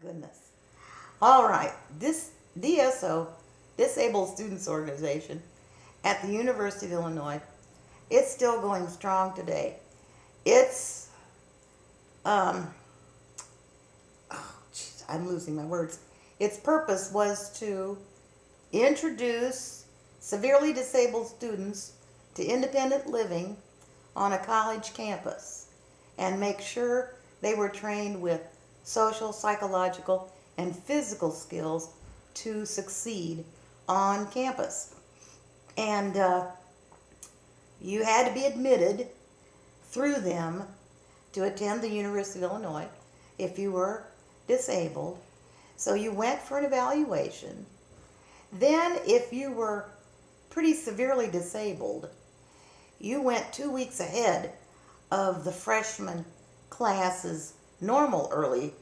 goodness. All right. This DSO, Disabled Students Organization, at the University of Illinois, it's still going strong today. It's, oh, geez, I'm losing my words. Its purpose was to introduce severely disabled students to independent living on a college campus and make sure they were trained with social, psychological, and physical skills to succeed on campus. And you had to be admitted through them to attend the University of Illinois if you were disabled. So you went for an evaluation. Then, if you were pretty severely disabled, you went 2 weeks ahead of the freshman class's normal early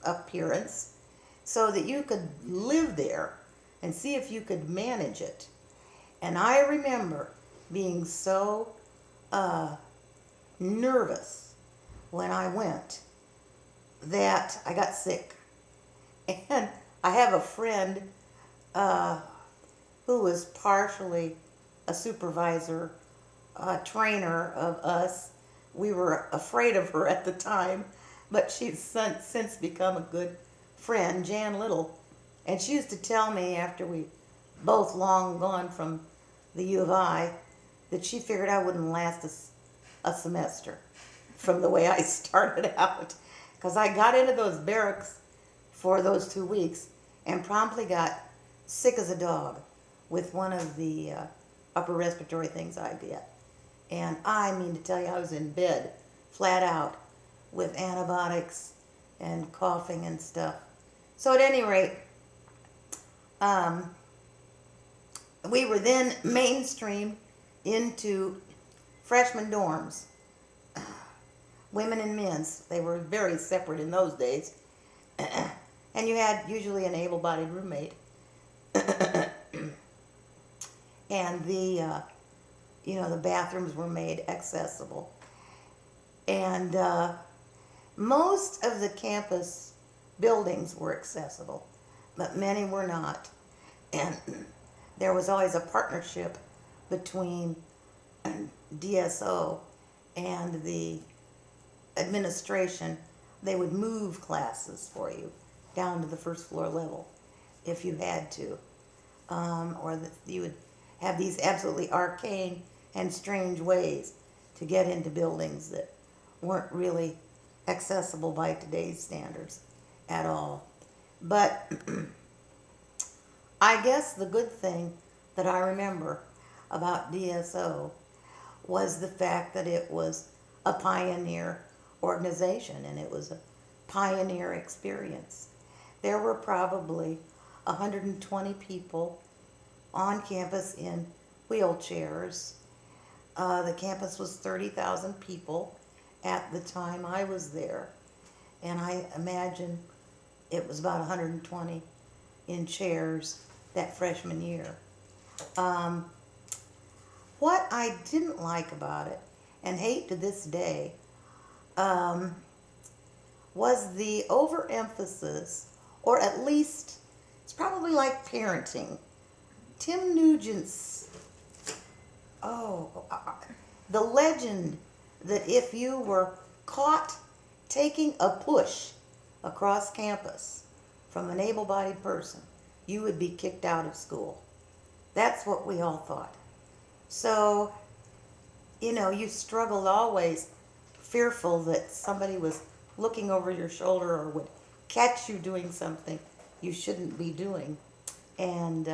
appearance so that you could live there and see if you could manage it. And I remember being so nervous when I went that I got sick. And I have a friend who was partially a supervisor, a trainer of us. We were afraid of her at the time, but she's since become a good friend, Jan Little. And she used to tell me after we both long gone from the U of I that she figured I wouldn't last a semester from the way I started out. Because I got into those barracks for those 2 weeks and promptly got sick as a dog with one of the upper respiratory things I get. And I mean to tell you, I was in bed, flat out, with antibiotics and coughing and stuff. So at any rate, we were then mainstreamed into freshman dorms, women and men's. They were very separate in those days. And you had usually an able-bodied roommate. And the bathrooms were made accessible. And most of the campus buildings were accessible, but many were not. And there was always a partnership between DSO and the administration. They would move classes for you down to the first floor level if you had to, or that you would have these absolutely arcane and strange ways to get into buildings that weren't really accessible by today's standards at all. But I guess the good thing that I remember about DSO was the fact that it was a pioneer organization and it was a pioneer experience. There were probably 120 people on campus in wheelchairs. The campus was 30,000 people at the time I was there, and I imagine it was about 120 in chairs that freshman year. What I didn't like about it, and hate to this day, was the overemphasis, or at least it's probably like parenting. Tim Nugent's, the legend that if you were caught taking a push across campus from an able-bodied person, you would be kicked out of school. That's what we all thought. So, you struggled always, fearful that somebody was looking over your shoulder or would catch you doing something you shouldn't be doing and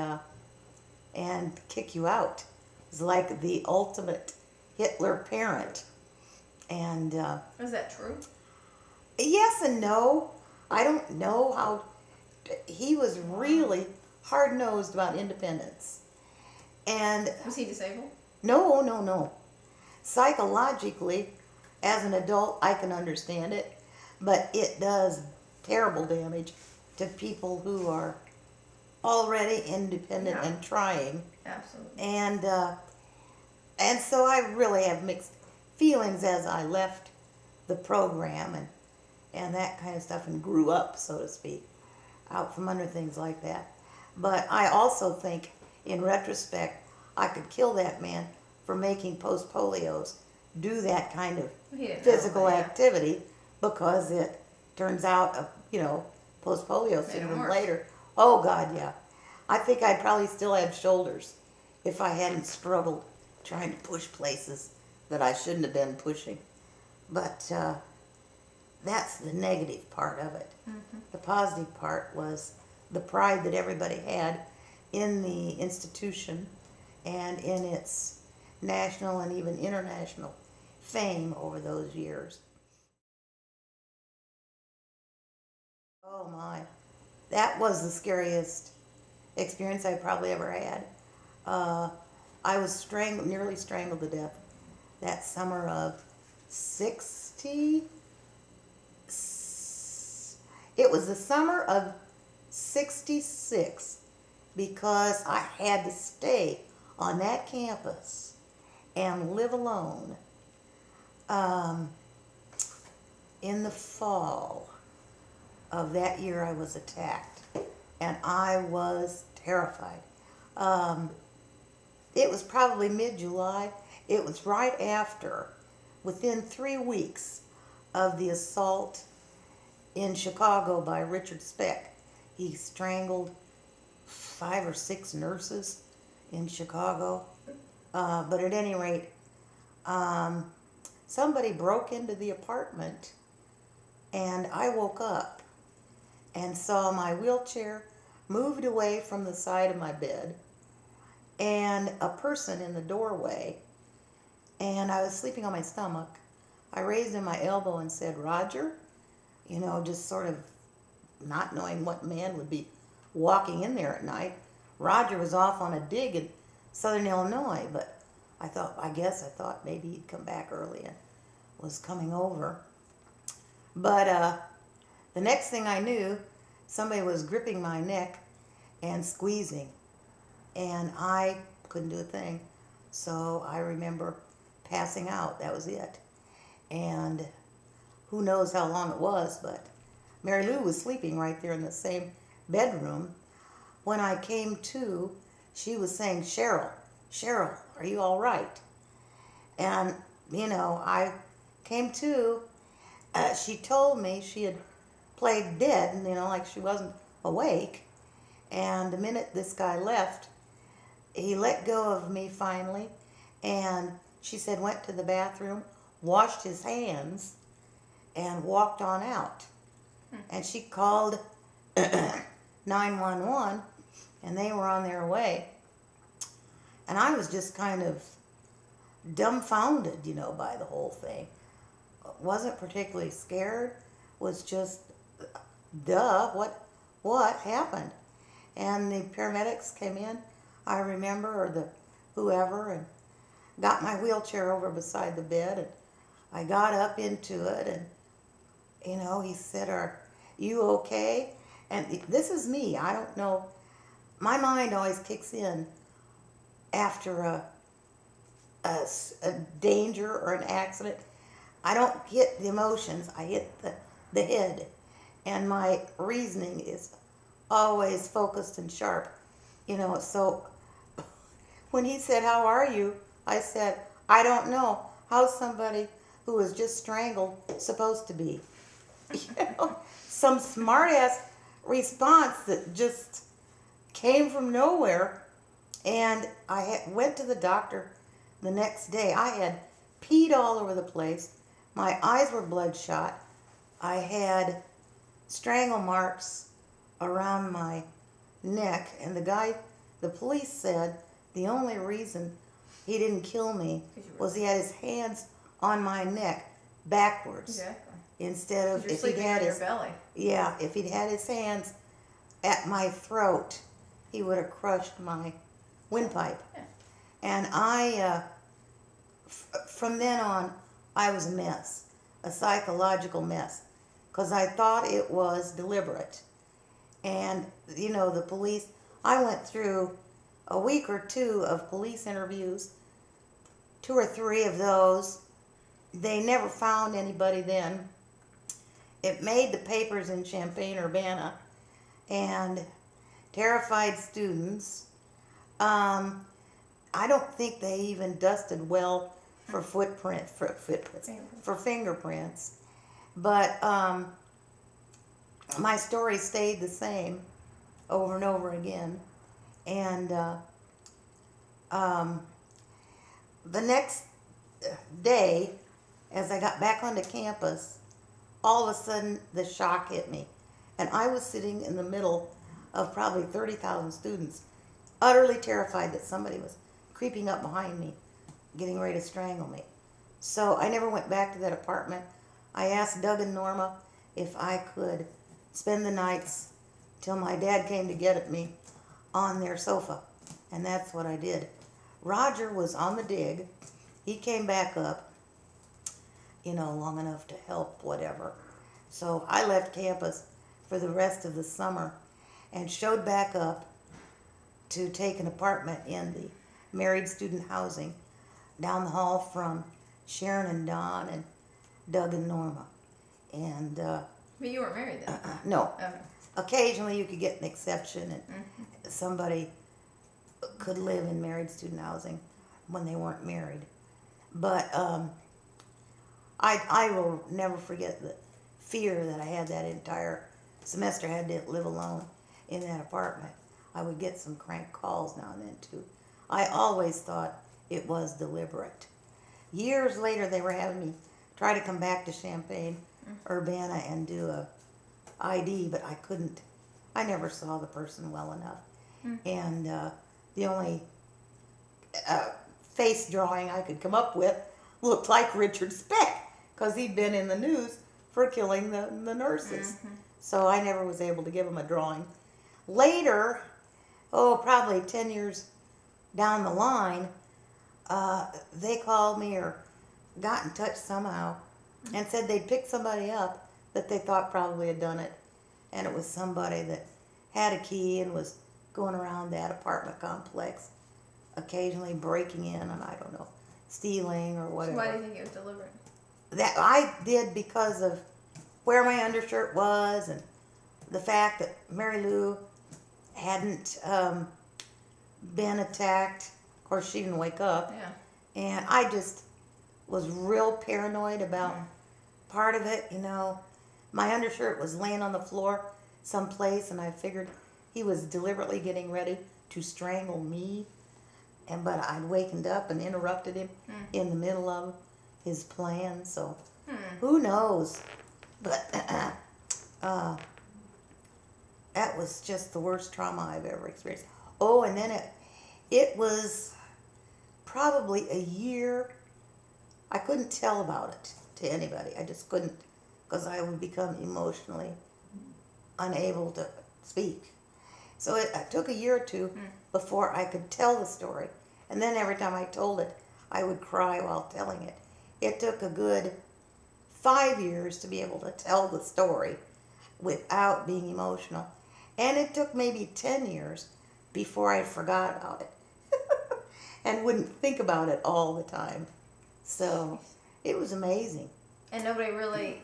kick you out. It's like the ultimate Hitler parent. And is that true? Yes and no. I don't know how. He was really hard-nosed about independence. And was he disabled? No. Psychologically, as an adult, I can understand it, but it does terrible damage to people who are already independent and trying. Absolutely. And so I really have mixed feelings as I left the program, and that kind of stuff, and grew up, so to speak, out from under things like that. But I also think, in retrospect, I could kill that man for making post-polios do that kind of He didn't know, physical yeah. activity, because it turns out, post-polio Made him syndrome worse. later. Oh, God, yeah. I think I'd probably still have shoulders if I hadn't struggled trying to push places that I shouldn't have been pushing. But that's the negative part of it. Mm-hmm. The positive part was the pride that everybody had in the institution and in its national and even international fame over those years. Oh my, that was the scariest experience I probably ever had. I was nearly strangled to death that summer of 60. It was the summer of 66, because I had to stay on that campus and live alone in the fall of that year. I was attacked, and I was terrified. It was probably mid-July. It was right after, within 3 weeks of the assault in Chicago by Richard Speck. He strangled 5 or 6 nurses in Chicago. But at any rate, somebody broke into the apartment, and I woke up and saw my wheelchair moved away from the side of my bed, and a person in the doorway, and I was sleeping on my stomach. I raised in my elbow and said, "Roger," just sort of not knowing what man would be walking in there at night. Roger was off on a dig in southern Illinois, but I thought maybe he'd come back early and was coming over. But the next thing I knew, somebody was gripping my neck and squeezing, and I couldn't do a thing. So I remember passing out. That was it. And who knows how long it was, but Mary Lou was sleeping right there in the same bedroom. When I came to, she was saying, Cheryl, are you all right?" And, I came to. She told me she had played dead, like she wasn't awake. And the minute this guy left, he let go of me finally. And she said went to the bathroom, washed his hands, and walked on out. And she called 911, and they were on their way. And I was just kind of dumbfounded, by the whole thing. Wasn't particularly scared, was just, duh, what happened? And the paramedics came in, I remember, or the whoever, and got my wheelchair over beside the bed, and I got up into it, and he said, "Are you okay?" And this is me. I don't know. My mind always kicks in after a danger or an accident. I don't hit the emotions. I hit the head. And my reasoning is always focused and sharp. So when he said, "How are you?" I said, "I don't know. How's somebody who was just strangled supposed to be?" Some smart-ass response that just came from nowhere. And I went to the doctor the next day. I had peed all over the place. My eyes were bloodshot. I had strangle marks around my neck. And the police said the only reason he didn't kill me was he had his hands on my neck backwards. Exactly. Instead of, You're if he'd sleeping had on your his, belly. yeah, if he'd had his hands at my throat, he would have crushed my windpipe. Yeah. And from then on, I was a mess, a psychological mess, because I thought it was deliberate. And, the police, I went through a week or 2 of police interviews, 2 or 3 of those. They never found anybody then. it made the papers in Champaign-Urbana, and terrified students. I don't think they even dusted well for for fingerprints. But my story stayed the same over and over again. And the next day, as I got back onto campus, all of a sudden the shock hit me. And I was sitting in the middle of probably 30,000 students, utterly terrified that somebody was creeping up behind me, getting ready to strangle me. So I never went back to that apartment. I asked Doug and Norma if I could spend the nights till my dad came to get at me on their sofa. And that's what I did. Roger was on the dig. He came back up, long enough to help, whatever. So I left campus for the rest of the summer and showed back up to take an apartment in the married student housing down the hall from Sharon and Don and Doug and Norma. And But you weren't married then? no, Okay. occasionally you could get an exception, and somebody could live in married student housing when they weren't married. But I will never forget the fear that I had that entire semester. I had to live alone in that apartment. I would get some crank calls now and then too. I always thought it was deliberate. Years later, they were having me try to come back to Champaign-Urbana and do a ID, but I couldn't. I never saw the person well enough. And the only face drawing I could come up with looked like Richard Speck, because he'd been in the news for killing the nurses. So I never was able to give him a drawing. Later, probably 10 years down the line, they called me or got in touch somehow and said they'd picked somebody up that they thought probably had done it. And it was somebody that had a key and was going around that apartment complex, occasionally breaking in and, I don't know, stealing or So whatever. why do you think it was deliberate? That I did because of where my undershirt was and the fact that Mary Lou hadn't been attacked. Of course, she didn't wake up. Yeah. And I just was real paranoid about part of it, My undershirt was laying on the floor someplace, and I figured he was deliberately getting ready to strangle me. But I'd wakened up and interrupted him in the middle of his plan, so who knows? But that was just the worst trauma I've ever experienced. Oh, and then it was probably a year. I couldn't tell about it to anybody. I just couldn't, because I would become emotionally unable to speak. So it took a year or two before I could tell the story. And then every time I told it, I would cry while telling it. It took a good 5 years to be able to tell the story without being emotional. And it took maybe 10 years before I forgot about it and wouldn't think about it all the time. So it was amazing. And nobody really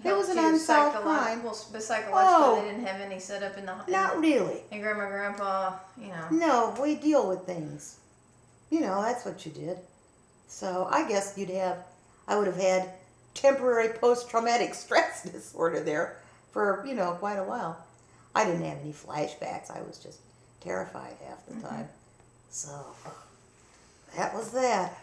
It was helped an you unsolved crime. Well, but psychologically, Oh. they didn't have any set up in the Not really. And grandma, grandpa, No, we deal with things. That's what you did. So I guess I would have had temporary post-traumatic stress disorder there for, quite a while. I didn't have any flashbacks. I was just terrified half the time. So that was that.